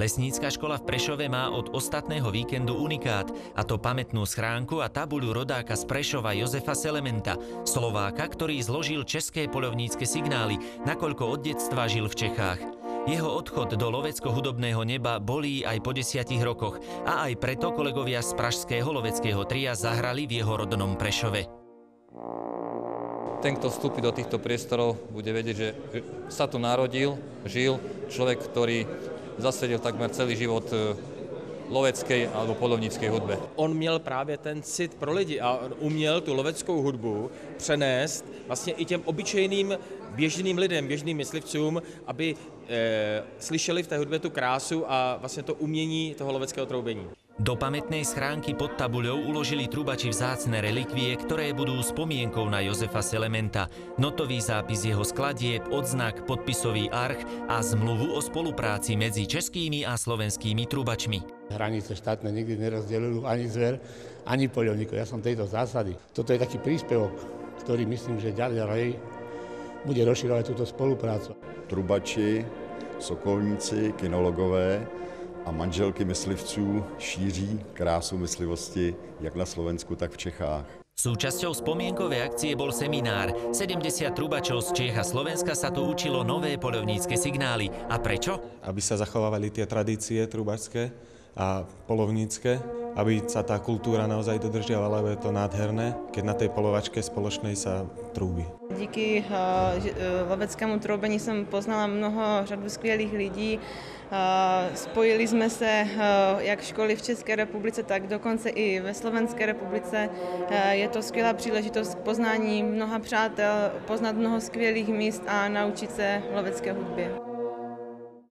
Lesnícka škola v Prešove má od ostatného víkendu unikát, a to pamätnú schránku a tabuľu rodáka z Prešova Jozefa Selementa, Slováka, ktorý zložil české poľovnícke signály, nakoľko od detstva žil v Čechách. Jeho odchod do lovecko-hudobného neba bolí aj po 10 rokoch a aj preto kolegovia z pražského loveckého tria zahrali v jeho rodnom Prešove. Ten, kto vstúpi do týchto priestorov, bude vedieť, že sa tu narodil, žil človek, ktorý zasedil takmer celý život loveckej alebo polovníckej hudbe. On měl právě ten cit pro lidi a uměl tu loveckou hudbu přenést vlastně i těm obyčejným běžným lidem, běžným myslivcům, aby slyšeli v té hudbě tu krásu a vlastně to umění toho loveckého troubení. Do pamätnej schránky pod tabuľou uložili trubači vzácne relikvie, ktoré budú spomienkou na Jozefa Selementa, notový zápis jeho skladieb, odznak, podpisový arch a zmluvu o spolupráci medzi českými a slovenskými trubačmi. Hranice štátne nikdy nerozdeľujú ani zver, ani poľovníkov. Ja som tejto zásady. Toto je taký príspevok, ktorý myslím, že ďalej bude rozširovať túto spoluprácu. Trubači, sokolníci, kinologové a manželky myslivců šíří krásu myslivosti jak na Slovensku, tak v Čechách. Súčasťou spomienkovej akcie bol seminár. 70 trubačov z Čech a Slovenska sa tu učilo nové poľovnícke signály. A prečo? Aby sa zachovávali tie tradície trubačské a polovnícke, aby sa tá kultúra naozaj dodržiavala, lebo je to nádherné, keď na tej polovačke spoločnej sa trúbi. Díky loveckému troubení jsem poznala řadu skvělých lidí. Spojili jsme se jak školy v České republice, tak dokonce i ve Slovenské republice. Je to skvělá příležitost k poznání mnoha přátel, poznat mnoho skvělých míst a naučit se lovecké hudbě.